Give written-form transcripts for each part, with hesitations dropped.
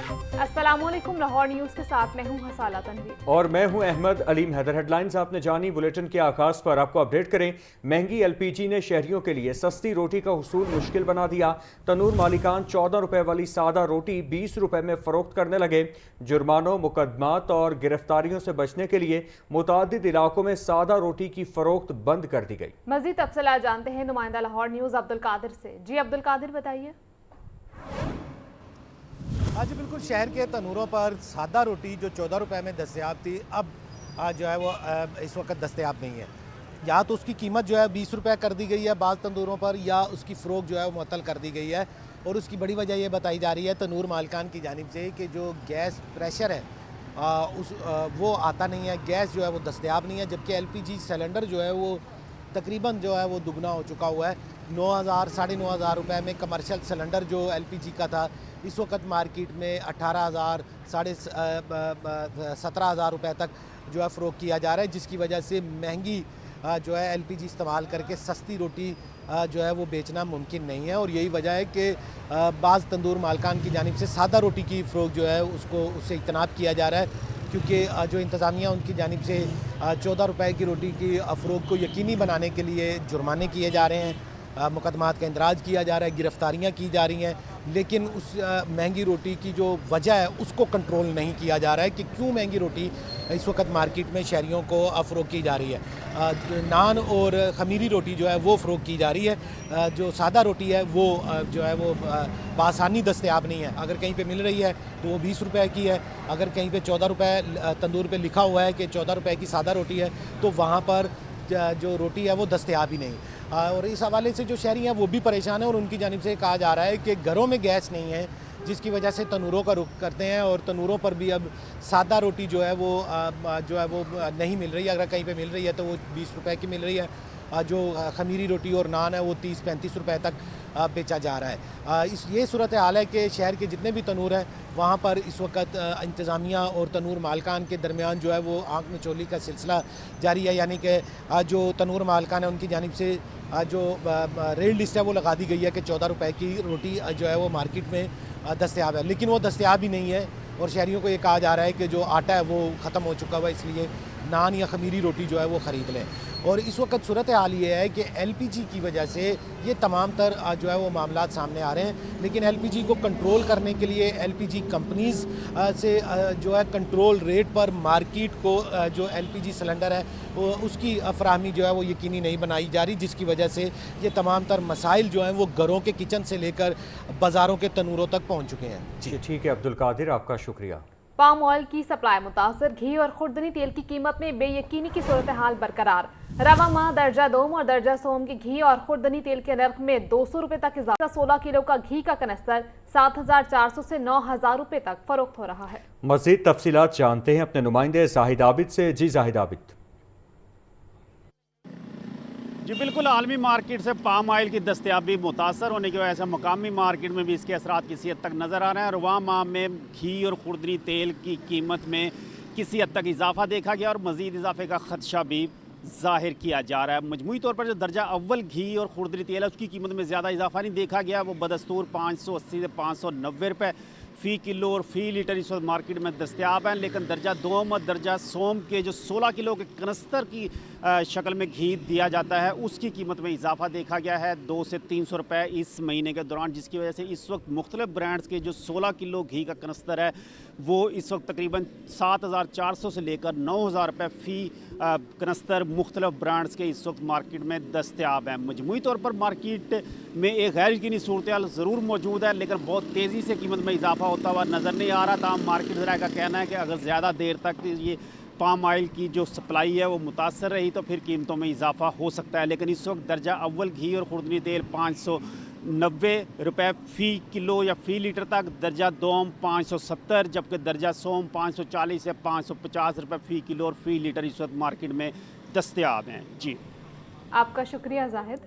अस्सलामुअलैकुम, लाहौर न्यूज़ के साथ मैं हूं हसाला तनवीर और मैं हूं अहमद अलीम हैदर। हेडलाइंस आपने जानी। बुलेटिन के आगाज पर आपको अपडेट करें। महंगी एलपीजी ने शहरियों के लिए सस्ती रोटी का हुसूल मुश्किल बना दिया। तनूर मालिकान 14 रुपए वाली सादा रोटी 20 रुपए में फरोख्त करने लगे। जुर्मानों, मुकदमात और गिरफ्तारियों से बचने के लिए मुतादिद इलाकों में सादा रोटी की फरोख्त बंद कर दी गई। मजीद तफसीलात जानते हैं नुमाइंदा लाहौर न्यूज़ अब्दुल कादिर से। जी अब्दुल कादिर, बताइए। आज बिल्कुल शहर के तनूरों पर सादा रोटी जो 14 रुपए में दस्तयाब थी, अब जो है वो इस वक्त दस्तयाब नहीं है। या तो उसकी कीमत जो है 20 रुपये कर दी गई है बाज़ तंदूरों पर, या उसकी फ़रोख्त जो है वो मुअत्तल कर दी गई है। और उसकी बड़ी वजह ये बताई जा रही है तनूर मालिकान की जानिब से कि जो गैस प्रेशर है वो आता नहीं है, गैस जो है वो दस्तयाब नहीं है। जबकि LPG सिलेंडर जो है वो तकरीबन जो है वो दुगना हो चुका हुआ है। 9,000 साढ़े 9,000 रुपये में कमर्शियल सिलेंडर जो LPG का था, इस वक्त मार्केट में 18,000 साढ़े 17,000 रुपये तक जो है फ़रोख्त किया जा रहा है, जिसकी वजह से महंगी जो है LPG इस्तेमाल करके सस्ती रोटी जो है वो बेचना मुमकिन नहीं है। और यही वजह है कि बाज़ तंदूर मालकान की जानिब से सादा रोटी की फ़रोख्त जो है उससे इज्तनाब किया जा रहा है, क्योंकि जो इंतज़ामिया उनकी जानिब से 14 रुपए की रोटी की फ़रोख्त को यकीनी बनाने के लिए जुर्माने किए जा रहे हैं, मुकदमात का इंदराज किया जा रहा है, गिरफ्तारियाँ की जा रही हैं। लेकिन उस महंगी रोटी की जो वजह है उसको कंट्रोल नहीं किया जा रहा है कि क्यों महंगी रोटी इस वक्त मार्केट में शहरियों को फ़रोख्त की जा रही है। नान और खमीरी रोटी जो है वो फ़रोख्त की जा रही है। जो सादा रोटी है वो जो है वो बआसानी दस्तयाब नहीं है। अगर कहीं पे मिल रही है तो वो 20 रुपए की है। अगर कहीं पे 14 रुपए तंदूर पे लिखा हुआ है कि 14 रुपए की सादा रोटी है, तो वहाँ पर जो रोटी है वो दस्तयाब ही नहीं। और इस हवाले से जो शहरी हैं वो भी परेशान हैं और उनकी जानिब से कहा जा रहा है कि घरों में गैस नहीं है, जिसकी वजह से तनूरों का रुख करते हैं। और तनूरों पर भी अब सादा रोटी जो है वो नहीं मिल रही है। अगर कहीं पे मिल रही है तो वो 20 रुपए की मिल रही है। जो खमीरी रोटी और नान है वो 30-35 रुपए तक बेचा जा रहा है। ये सूरत हाल है कि शहर के जितने भी तनूर हैं वहाँ पर इस वक्त इंतज़ामिया और तनूर मालकान के दरमियान जो है वो आँख मिचौली का सिलसिला जारी है। यानी कि जो तनूर मालकान है उनकी जानिब से जो रेट लिस्ट है वो लगा दी गई है कि 14 रुपए की रोटी जो है वो मार्केट में दस्तयाब है, लेकिन वो दस्तयाब ही नहीं है। और शहरियों को ये कहा जा रहा है कि जो आटा है वो ख़त्म हो चुका हुआ है, इसलिए नान या खमीरी रोटी जो है वो ख़रीद लें। और इस वक्त सूरत हाल ये है कि LPG की वजह से ये तमाम तर जो है वो मामलात सामने आ रहे हैं। लेकिन LPG को कंट्रोल करने के लिए LPG कंपनीज़ से जो है कंट्रोल रेट पर मार्केट को जो LPG सिलेंडर है वो उसकी फराहमी जो है वो यकीनी नहीं बनाई जा रही, जिसकी वजह से ये तमाम तर मसाइल जो हैं वो घरों के किचन से लेकर बाज़ारों के तनूरों तक पहुँच चुके हैं। जी ठीक है अब्दुल कादिर, आपका शुक्रिया। पाम ऑयल की सप्लाई मुतासर, घी और खुर्दनी तेल की कीमत में बेयकीनी की सूरत हाल बरकरार। रवा माह दर्जा दोम और दर्जा सोम के घी और खुर्दनी तेल के नर्ख में 200 रुपए तक इजाफा। 16 किलो का घी का कनस्तर 7,400 से 9,000 रुपए तक फरोख्त हो रहा है। मजीद तफसीलात जानते हैं अपने नुमाइंदे जाहिद आबिद से। जी जाहिद आबिद। जी बिल्कुल, आलमी मार्केट से पाम ऑयल की दस्तयाबी मुतासर होने की वजह से मकामी मार्केट में भी इसके असरात किसी हद तक नज़र आ रहे हैं। रवा माह में घी और खुर्दनी तेल की कीमत में किसी हद तक इजाफा देखा गया और मज़ीद इजाफे का खदशा भी ज़ाहिर किया जा रहा है। मजमूई तौर पर जो दर्जा अव्वल घी और खुर्दनी तेल है उसकी कीमत में ज़्यादा इजाफा नहीं देखा गया। वो बदस्तूर 580 से 590 रुपये फ़ी किलो और फ़ी लीटर इस वक्त मार्केट में दस्तयाब हैं। लेकिन दर्जा दोम और दर्जा सोम के जो 16 किलो के कनस्तर की शक्ल में घी दिया जाता है उसकी कीमत में इजाफा देखा गया है 200 से 300 रुपये इस महीने के दौरान, जिसकी वजह से इस वक्त मुख्तलिफ ब्रांड्स के जो 16 किलो घी का कनस्तर है वो इस वक्त तकरीबन 7,400 से लेकर 9,000 रुपये फ़ी कनस्तर मुख्तलिफ ब्रांड्स के इस वक्त मार्केट में दस्तयाब हैं। मजमूई तौर पर मार्केट में एक गैर यकीनी सूरत हाल ज़रूर मौजूद है, लेकिन बहुत तेज़ी से कीमत में इजाफा होता हुआ नज़र नहीं आ रहा था। मार्केट ज़रा का कहना है कि अगर ज़्यादा देर तक ये पाम ऑयल की जो सप्लाई है वो मुतासर रही तो फिर कीमतों में इजाफा हो सकता है। लेकिन इस वक्त दर्जा अव्वल घी और खुर्दनी तेल 590 रुपये फ़ी किलो या फ़ी लीटर तक, दर्जा दोम 570, जबकि दर्जा सोम 540 से 550 रुपये फ़ी किलो और फ़ी लीटर इस वक्त मार्केट में दस्तयाब हैं। जी आपका शुक्रिया Zahid.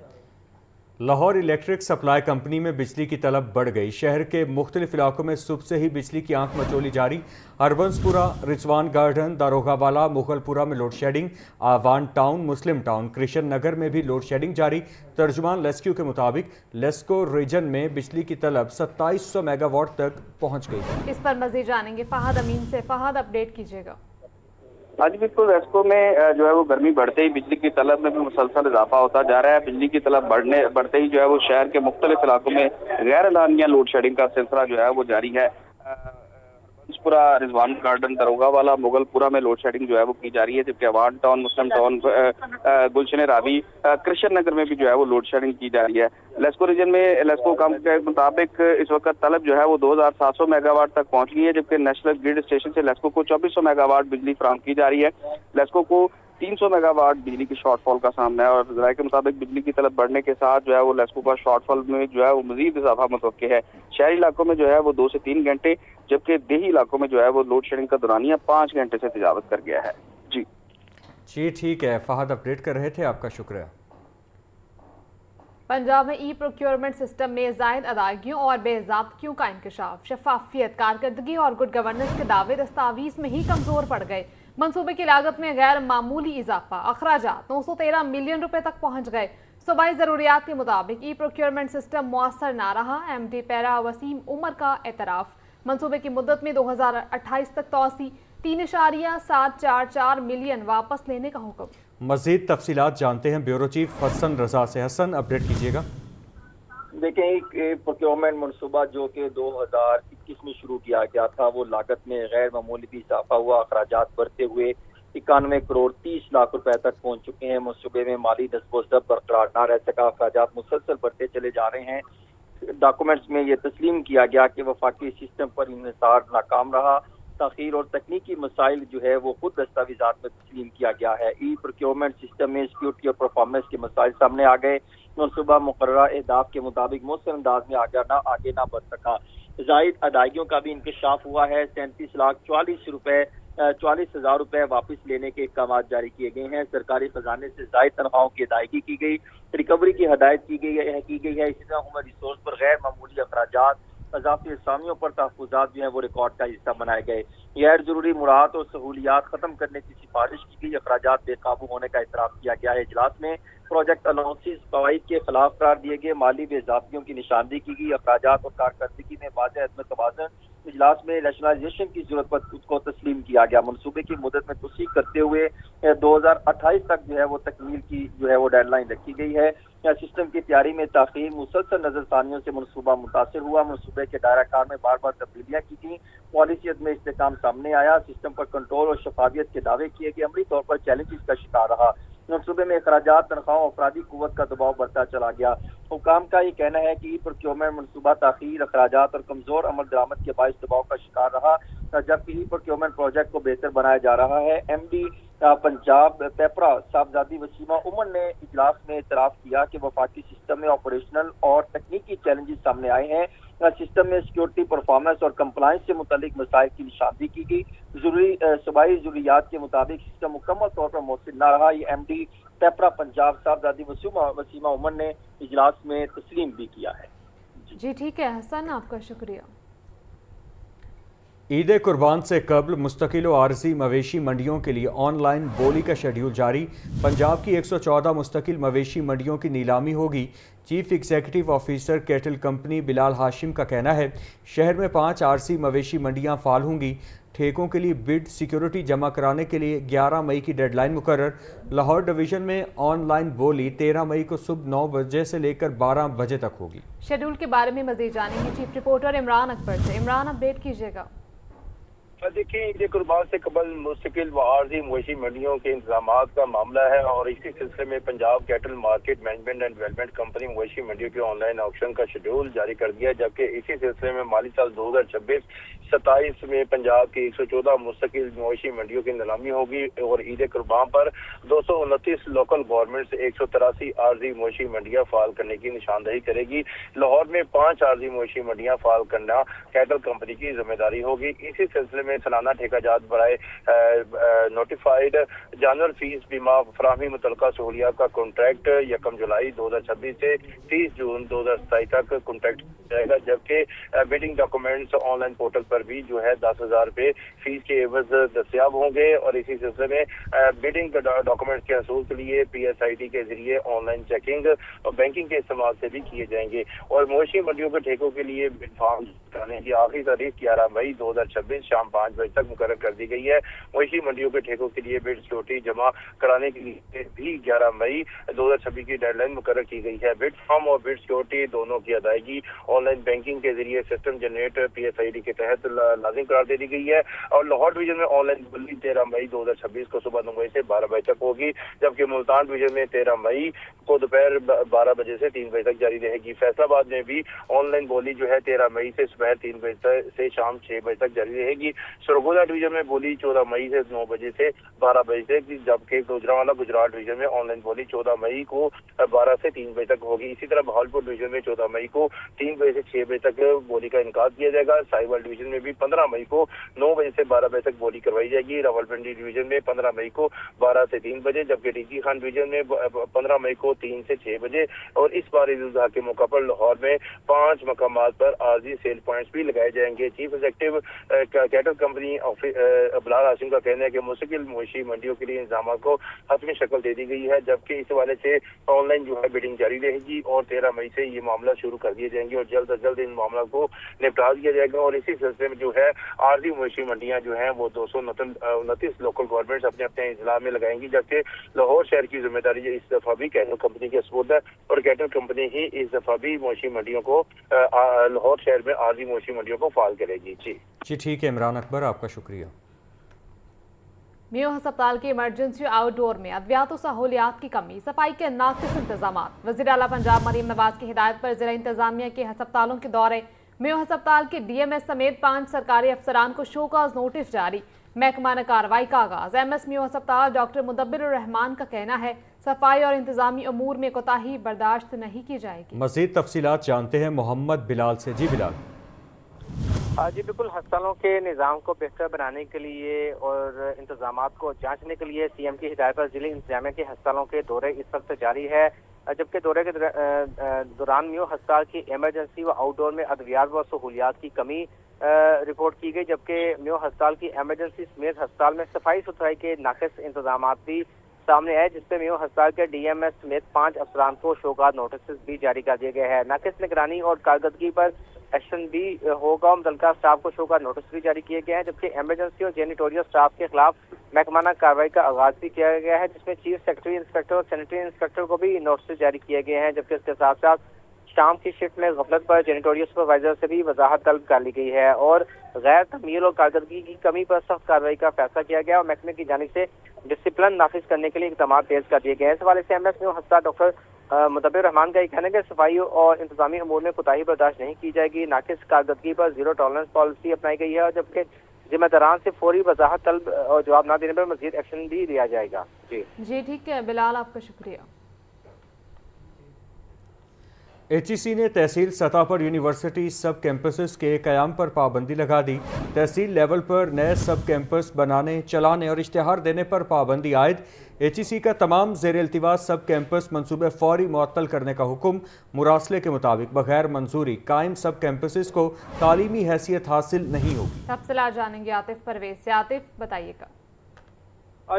Lahore electric supply company में बिजली की तलब बढ़ गई। शहर के मुख्तलिफ इलाकों में सुबह से ही बिजली की आंख मचोली जारी। हरबंसपुरा, रिजवान गार्डन, दारोगावाला, मुगलपुरा में लोड शेडिंग। आवान टाउन, मुस्लिम टाउन, कृष्ण नगर में भी लोड शेडिंग जारी। तर्जुमान लेस्क्यू के मुताबिक लेस्को रीजन में बिजली की तलब 2700 मेगावाट तक पहुंच गई। इस पर मजीद जानेंगे फ़हद अमीन से। फ़हद, अपडेट कीजिएगा। आज बिल्कुल रेस्को में जो है वो गर्मी बढ़ते ही बिजली की तलब में भी मुसलसल इजाफा होता जा रहा है। बिजली की तलब बढ़ते ही जो है वो शहर के मुख्तलिफ इलाकों में गैर एलानिया लोड शेडिंग का सिलसिला जो है वो जारी है। हरबंसपुरा, रिजवान गार्डन, दरोगावाला, मुगलपुरा में लोड शेडिंग जो है वो की जा रही है, जबकि अवान टाउन, मुस्लिम टाउन, गुलशन रावी, कृष्ण नगर में भी जो है वो लोड शेडिंग की जा रही है। लेस्को रीजन में लेस्को कम के मुताबिक इस वक्त तलब जो है वो 2700 मेगावाट तक पहुंच गई है, जबकि नेशनल ग्रिड स्टेशन से लेस्को को 2400 मेगावाट बिजली फराहम की जा रही है। लेस्को को 300 मेगावाट बिजली की शॉर्टफॉल का सामना है और जराये के मुताबिक बिजली की तलब बढ़ने के साथ जो है वो लेस्को का शॉर्टफॉल में जो है वो मजीद इजाफा मुतवक्के है। शहरी इलाकों में जो है वो 2 से 3 घंटे, जबकि देही इलाकों में जो है वो लोड शेडिंग का दौरानिया 5 घंटे से तजावत कर गया है। जी ठीक है, फहद अपडेट कर रहे थे, आपका शुक्रिया। पंजाब में ई प्रोक्योरमेंट सिस्टम में जायद अदायगियों और बेज़ाब्तियों का इंकशाफ। शफाफियत, कारकर्दगी और गुड गवर्नेंस के दावे दस्तावीज़ में ही कमज़ोर पड़ गए। मनसूबे की लागत में गैर मामूली इजाफा। अखराजात 913 मिलियन रुपए तक पहुंच गए। सूबाई ज़रूरियात के मुताबिक ई प्रोक्योरमेंट सिस्टम मुअस्सर ना रहा। MD पैरा वसीम उमर का एतराफ़। मनसूबे की मुद्दत में 2028 तक तोसी 3.744 मिलियन वापस लेने का हुक्म। मज़ीद तफसीलात जानते हैं ब्यूरो चीफ हसन रजा से। हसन, अपडेट कीजिएगा। देखें, एक प्रोक्योरमेंट मनसूबा जो कि 2021 में शुरू किया गया था, वो लागत में गैर मामूली भी इजाफा हुआ। अखराजात बढ़ते हुए 91 करोड़ 30 लाख रुपए तक पहुंच चुके हैं। मनसूबे में माली दस्तबोजब बरकरार न रह सका। अखराजात मुसलसल बढ़ते चले जा रहे हैं। डॉक्यूमेंट्स में ये तस्लीम किया गया कि वफाकी सिस्टम पर इन्हिसार नाकाम रहा। ताखीर और तकनीकी मसाइल जो है वो खुद दस्तावेजात में तस्लीम किया गया है। ई प्रोक्योरमेंट सिस्टम में सिक्योरिटी और परफॉर्मेंस के मसाइल सामने आ गए। मनसूबा मुकर्ररा अहदाफ के मुताबिक मौसम अंदाज में आगे ना बढ़ सका। जायद अदायगियों का भी इंकशाफ हुआ है। 37,40,000 रुपए वापस लेने के इक़दाम जारी किए गए हैं। सरकारी खजाने से जायद तनख्वाहों की अदायगी की गई। रिकवरी की हदायत की गई है। इसी तरह ह्यूमन रिसोर्स पर गैर मामूली अखराजात, अजाफी असामियों पर तहफ़्फ़ुज़ात जो है वो रिकॉर्ड का हिस्सा बनाए गए। गैर जरूरी मुराद और सहूलियात खत्म करने की सिफारिश की गई। अखराजात बेकाबू होने का इतराफ़ किया गया है। इजलास में प्रोजेक्ट अलाउंसेस कवायद के खिलाफ करार दिए गए। माली बेज़ाब्तियों की निशानदेही की गई। अखराजात और कारकर्दगी में वाज़ेह अदम तवाज़ुन। इजलास में नेशनलाइजेशन की जरूरत पर को तस्लीम किया गया। मनसूबे की मुद्दत में तोसीक करते हुए 2028 तक जो है वो तकमील की जो है वो डेडलाइन रखी गई है। सिस्टम की तैयारी में ताख़ीर, मुसलसल नजरसानियों से मनसूबा मुतासिर हुआ। मनसूबे के दायरा कार में बार बार तब्दीलियां की गई। पॉलिसियत में इस्तेकाम सामने आया। सिस्टम पर कंट्रोल और शफाफियत के दावे किए गए। अमली तौर पर चैलेंजेस का शिकार रहा। मनसूबे में अखराजात, तनख्वाहों, अफरादी कुव्वत का दबाव बढ़ता चला गया। हुकाम का ये कहना है कि प्रोक्योरमेंट मनसूबा ताख़ीर, अखराजात और कमजोर अमल दरामद के बाइस दबाव का शिकार रहा, जबकि ई प्रोक्योरमेंट प्रोजेक्ट को बेहतर बनाया जा रहा है। MD पंजाब पेपरा साहबजादी वसीमा उमर ने इजलास में इतराफ़ किया कि वफाकी सिस्टम में ऑपरेशनल और तकनीकी चैलेंजेस सामने आए हैं। सिस्टम में सिक्योरिटी, परफॉर्मेंस और कंप्लायंस से मुतालिक मसाइल की निशानदेही की गई। सूबाई ज़रूरियात के मुताबिक सिस्टम मुकम्मल तौर पर मौसर न रहा। ये MD पेपरा पंजाब साहबजादी वसीमा उमर ने इजलास में तस्लीम भी किया है। जी ठीक है हसन, आपका शुक्रिया। ईद कुर्बान से कबल मुस्तकिल व आरजी मवेशी मंडियों के लिए ऑनलाइन बोली का शेड्यूल जारी। पंजाब की 114 मुस्तकिल मवेशी मंडियों की नीलामी होगी। Chief executive officer cattle company Bilal Hashim का कहना है शहर में 5 आरजी मवेशी मंडियां फाल होंगी। ठेकों के लिए बिड सिक्योरिटी जमा कराने के लिए 11 मई की डेडलाइन मुकर्रर। लाहौर डिवीजन में ऑनलाइन बोली 13 मई को सुबह 9 बजे से लेकर 12 बजे तक होगी। शेड्यूल के बारे में मजीद जानेंगे चीफ रिपोर्टर इमरान अकबर से। इमरान, अपडेट कीजिएगा। देखिए, ईद कुर्बान से कबल मुस्तकिल व आर्जी मवेशी मंडियों के इंतजाम का मामला है और इसी सिलसिले में Punjab cattle market management and development company मवेशी मंडियों के ऑनलाइन ऑक्शन का शेड्यूल जारी कर दिया, जबकि इसी सिलसिले में माली साल 2026 27 में पंजाब की 114 मुस्तकिल मवेशी मंडियों की नीलामी होगी और ईद कुर्बान पर 229 लोकल गवर्नमेंट से 183 आर्जी मवेशी मंडियां फाल करने की निशानदही करेगी। लाहौर में 5 आर्जी मवेशी मंडियां फाल करना कैटल कंपनी की जिम्मेदारी होगी। इसी सिलसिले में सालाना ठेकाजात बराए नोटिफाइड जानवर फीस बीमा फराहमी मुतलका सहूलियात का कॉन्ट्रैक्ट 1 जुलाई 2026 से 30 जून 2027 तक कॉन्ट्रैक्ट जाएगा, जबकि बिडिंग डॉक्यूमेंट्स ऑनलाइन पोर्टल पर भी जो है 10,000 रुपये फीस के एवज दस्तियाब होंगे। और इसी सिलसिले में बिडिंग डॉक्यूमेंट्स के हसूल के लिए PSID के जरिए ऑनलाइन चेकिंग और बैंकिंग के इस्तेमाल से भी किए जाएंगे। और मवेशी मंडियों के ठेकों के लिए बिड फॉर्म कराने की आखिरी तारीख 11 मई 2026 शाम 5 बजे तक मुकर्रर कर दी गई है। मवेशी मंडियों के ठेकों के लिए बिड सिक्योरिटी जमा कराने के लिए भी 11 मई 2026 की डेडलाइन मुकर्रर की गई है। बिड फॉर्म और बिड सिक्योरिटी दोनों की अदायगी ऑनलाइन बैंकिंग के जरिए सिस्टम जनरेट PSID के तहत लाजिम करार दे दी गई है। और लाहौर डिवीजन में ऑनलाइन बोली 13 मई 2026 को सुबह 9 बजे से 12 बजे तक होगी, जबकि मुल्तान डिवीजन में 13 मई को दोपहर 12 बजे से 3 बजे तक जारी रहेगी। फैसलाबाद में भी ऑनलाइन बोली जो है 13 मई से सुबह 3 बजे से शाम 6 बजे तक जारी रहेगी। सरगोदा डिवीजन में बोली 14 मई से 9 बजे से 12 बजे तक, जबकि गुजरांवाला गुजरात डिवीजन में ऑनलाइन बोली 14 मई को 12 से 3 बजे तक होगी। इसी तरह बहावलपुर डिवीजन में 14 मई को 3 बजे से 6 बजे तक बोली का इनकार किया जाएगा। साहिवाल डिवीजन में भी 15 मई को 9 बजे से 12 बजे तक बोली करवाई जाएगी। रावलपिंडी डिवीजन में 15 मई को 12 से 3 बजे, जबकि डीजी खान डिवीजन में 15 मई को 3 से 6 बजे। और इस बार ईद उल अजहा के मौका पर लाहौर में 5 मकामात पर आर्जी सेल पॉइंट्स भी लगाए जाएंगे। Chief executive cattle company Bilal Hashim का कहना है कि मुस्तकिल मवेशी मंडियों के लिए इंतजाम को हतमी शक्ल दे दी गई है, जबकि इस हवाले से ऑनलाइन जो है बिडिंग जारी रहेगी और 13 मई से ये मामला शुरू कर दिए जाएंगे और जल्द अज जल्द इन मामलों को निपटा दिया जाएगा। और इसी सिलसिले में जो है आर्जी मवेशी मंडियां जो हैं वो 229 लोकल गवर्नमेंट अपने अपने इजला में लगाएंगी, जबकि लाहौर शहर की जिम्मेदारी इस दफा भी कैटल कंपनी के सपुर्द है और कैटल कंपनी ही इस दफा भी मवेशी मंडियों को लाहौर शहर में आर्जी मवेशी मंडियों को फाल करेगी। जी ठीक है इमरान अकबर, आपका शुक्रिया। मेयो अस्पताल के इमरजेंसी आउटडोर में अद्वियात सहूलियात की कमी, सफाई के नाकिस इंतजाम। वज़ीर आला पंजाब मरीम नवाज की हिदायत पर जिला इंतजामिया के अस्पतालों के दौरे। मेयो अस्पताल के DMS समेत 5 सरकारी अफसरान को शोकाज नोटिस जारी, महकमा ने कार्रवाई का आगाज। MS मेयो अस्पताल डॉक्टर मुदब्बिर रहमान का कहना है सफाई और इंतजामी अमूर में कोताही बर्दाश्त नहीं की जाएगी। मज़ीद तफसीलात जानते हैं मोहम्मद बिलाल से। जी बिलाल। जी बिल्कुल, अस्पतालों के निज़ाम को बेहतर बनाने के लिए और इंतजामात को जांचने के लिए CM की हिदायत पर जिले इंतजामिया के अस्पतालों के दौरे इस वक्त जारी है, जबकि दौरे के दौरान मेयो अस्पताल की इमरजेंसी व आउटडोर में अद्वियात व सहूलियात की कमी रिपोर्ट की गई, जबकि मेयो अस्पताल की इमरजेंसी समेत अस्पताल में सफाई सुथराई के नाकिस इंतजाम भी सामने आए, जिसपे मेयो अस्पताल के DMS समेत 5 अफसरान को शोकाज नोटिस भी जारी कर दिए गए हैं। नाकिस निगरानी और कारकर्दगी पर एक्शन भी होगा। मुतल्लिका स्टाफ को शोकाज नोटिस भी जारी किए गए हैं, जबकि इमरजेंसी और जेनिटोरियल स्टाफ के खिलाफ महकमाना कार्रवाई का आगाज भी किया गया है, जिसमें चीफ सेक्रेटरी इंस्पेक्टर और सैनिटरी इंस्पेक्टर को भी नोटिस जारी किए गए हैं, जबकि इसके साथ साथ शाम की शिफ्ट में गफलत पर जेनिटोरियल सुपरवाइजर से भी वजाहत तलब कर ली गई है और गैर तमील और कारकर्दगी की कमी पर सख्त कार्रवाई का फैसला किया गया और महकमे की जानिब से डिसिप्लिन नाफिज करने के लिए इकदाम तेज कर दिए गए हैं। इस हवाले से MS मेयो अस्पताल डॉक्टर मुदब्बिर रहमान का ये कहना है कि सफाई और इंतजामी अमूर में कोताही बर्दाश्त नहीं की जाएगी। नाकिस कारकर्दगी पर 0 टॉलरेंस पॉलिसी अपनाई गई है और जबकि जिम्मेदारान से फौरी वजाहत तलब और जवाब न देने पर मजीद एक्शन भी लिया जाएगा। जी ठीक है बिलाल, आपका शुक्रिया। HEC ने तहसील सतह पर यूनिवर्सिटी सब कैंपसेस के क़याम पर पाबंदी लगा दी। तहसील लेवल पर नए सब कैंपस बनाने, चलाने और इश्तिहार देने पर पाबंदी आयद। HEC का तमाम ज़ेर इल्तिवा सब कैंपस मनसूबे फौरी मुअत्तल करने का हुक्म। मुरासले के मुताबिक बगैर मंजूरी कायम सब कैंपसेस को तालीमी हैसियत हासिल नहीं होगी। तफसीलात जानेंगे आतिफ परवेज से। आतिफ बताइएगा।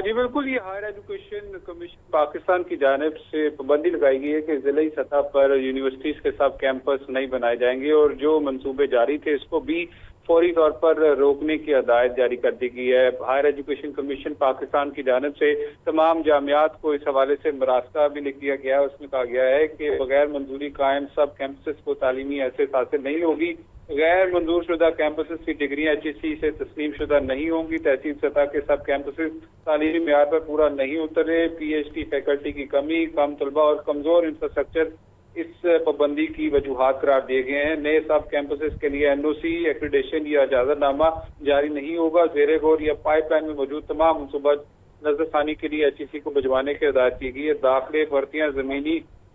जी बिल्कुल, ये हायर एजुकेशन कमीशन पाकिस्तान की जानिब से पाबंदी लगाई गई है कि जिले सतह पर यूनिवर्सिटीज के सब कैंपस नहीं बनाए जाएंगे और जो मंसूबे जारी थे इसको भी फौरी तौर पर रोकने की हदायत जारी कर दी गई है। हायर एजुकेशन कमीशन पाकिस्तान की जानिब से तमाम जामियात को इस हवाले से मरास्ता भी लिख दिया गया है। उसमें कहा गया है कि बगैर मंजूरी कायम सब कैंपसेस को तालीमी हैसियत हासिल नहीं होगी। गैर मंजूर शुदा कैंपसेस की डिग्रियाँ HEC से तस्लीम शुदा नहीं होंगी। तहसील सतह के सब कैंपसेस तालीमी मेयार पर पूरा नहीं उतरे। PhD फैकल्टी की कमी, कम तलबा और कमजोर इंफ्रास्ट्रक्चर इस पाबंदी की वजूहात करार दिए गए हैं। नए सब कैंपसेस के लिए एनओसी, एक्रीडेशन या इजाजतनामा जारी नहीं होगा। ज़ेरे गौर या पाइपलाइन में मौजूद तमाम मनसूबा नजरसानी के लिए HEC को भिजवाने की हिदायत की गई है। दाखिले, भर्तियां,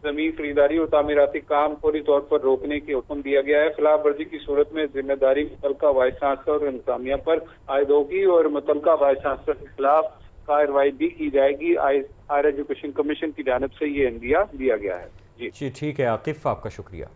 जमीन खरीदारी और तामीराती काम फौरी तौर पर रोकने की हुक्म दिया गया है। खिलाफ वर्जी की सूरत में जिम्मेदारी मुतलका वाइस चांसलर और इंतजामिया पर आयद होगी और मुतलका वाइस चांसलर के खिलाफ कार्रवाई भी की जाएगी। हायर एजुकेशन कमीशन की जानिब से ये इंदिया दिया गया है। जी ठीक है आतिफ, आपका शुक्रिया।